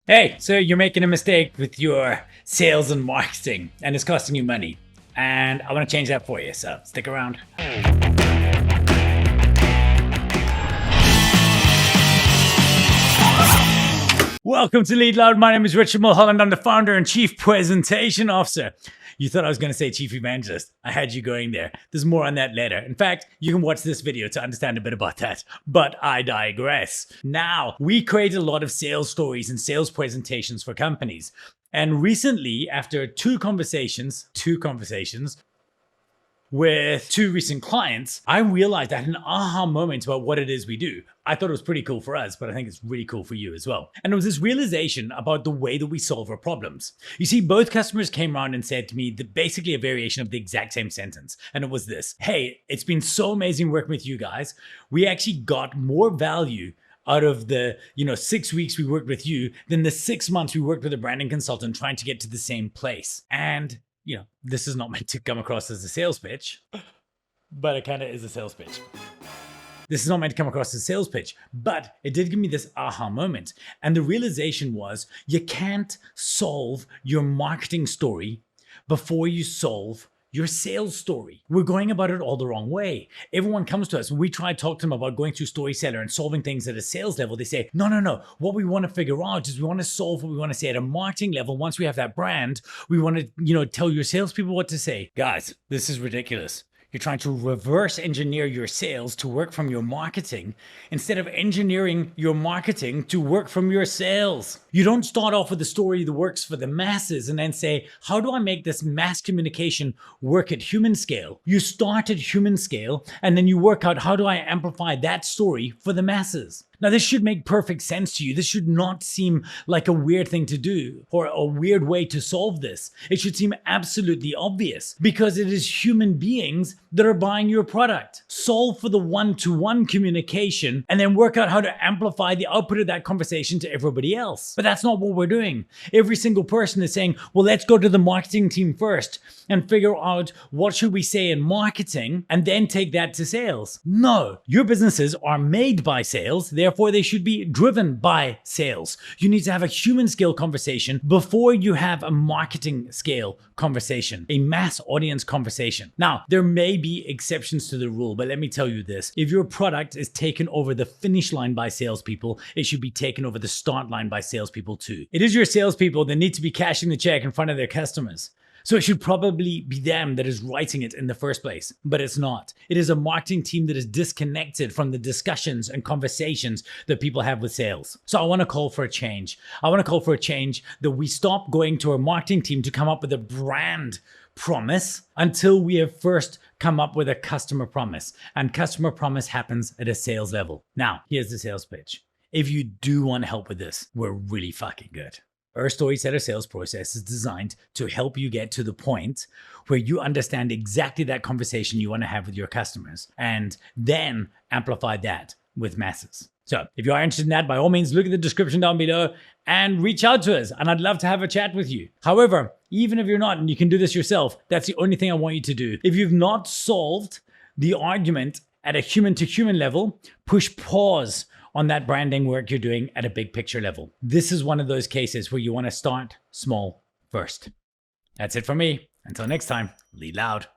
Hey, so you're making a mistake with your sales and marketing, and it's costing you money. And I want to change that for you, so stick around. Welcome to Lead Loud. My name is Richard Mulholland. I'm the founder and chief presentation officer. You thought I was going to say chief evangelist. I had you going there. There's more on that later. In fact, you can watch this video to understand a bit about that, but I digress. Now, we create a lot of sales stories and sales presentations for companies. And recently, after two conversations with two recent clients, I realized I had an aha moment about what it is we do. I thought it was pretty cool for us, but I think it's really cool for you as well. And it was this realization about the way that we solve our problems. You see, both customers came around and said to me basically a variation of the exact same sentence. And it was this: hey, it's been so amazing working with you guys. We actually got more value out of the 6 weeks we worked with you than the 6 months we worked with a branding consultant trying to get to the same place. And this is not meant to come across as a sales pitch, but it kind of is a sales pitch. This is not meant to come across as a sales pitch, but it did give me this aha moment. And the realization was, you can't solve your marketing story before you solve your sales story. We're going about it all the wrong way. Everyone comes to us when we try to talk to them about going through Storyseller and solving things at a sales level. They say, no. What we want to figure out is we want to solve what we want to say at a marketing level. Once we have that brand, we want to, tell your salespeople what to say. Guys, this is ridiculous. You're trying to reverse engineer your sales to work from your marketing instead of engineering your marketing to work from your sales. You don't start off with a story that works for the masses and then say, how do I make this mass communication work at human scale? You start at human scale and then you work out, how do I amplify that story for the masses? Now, this should make perfect sense to you. This should not seem like a weird thing to do or a weird way to solve this. It should seem absolutely obvious because it is human beings that are buying your product. Solve for the one-to-one communication and then work out how to amplify the output of that conversation to everybody else. But that's not what we're doing. Every single person is saying, well, let's go to the marketing team first and figure out what should we say in marketing and then take that to sales. No, your businesses are made by sales. Therefore, they should be driven by sales. You need to have a human scale conversation before you have a marketing scale conversation, a mass audience conversation. Now, there may be exceptions to the rule, but let me tell you this. If your product is taken over the finish line by salespeople, it should be taken over the start line by salespeople too. It is your salespeople that need to be cashing the check in front of their customers. So it should probably be them that is writing it in the first place, but it's not. It is a marketing team that is disconnected from the discussions and conversations that people have with sales. So I want to call for a change. I want to call for a change that we stop going to our marketing team to come up with a brand promise until we have first come up with a customer promise. And customer promise happens at a sales level. Now, here's the sales pitch. If you do want help with this, we're really fucking good. Our Storyseller sales process is designed to help you get to the point where you understand exactly that conversation you want to have with your customers and then amplify that with masses. So if you are interested in that, by all means, look at the description down below and reach out to us. And I'd love to have a chat with you. However, even if you're not, and you can do this yourself, that's the only thing I want you to do. If you've not solved the argument at a human to human level, push pause on that branding work you're doing at a big picture level. This is one of those cases where you want to start small first. That's it for me. Until next time, lead loud.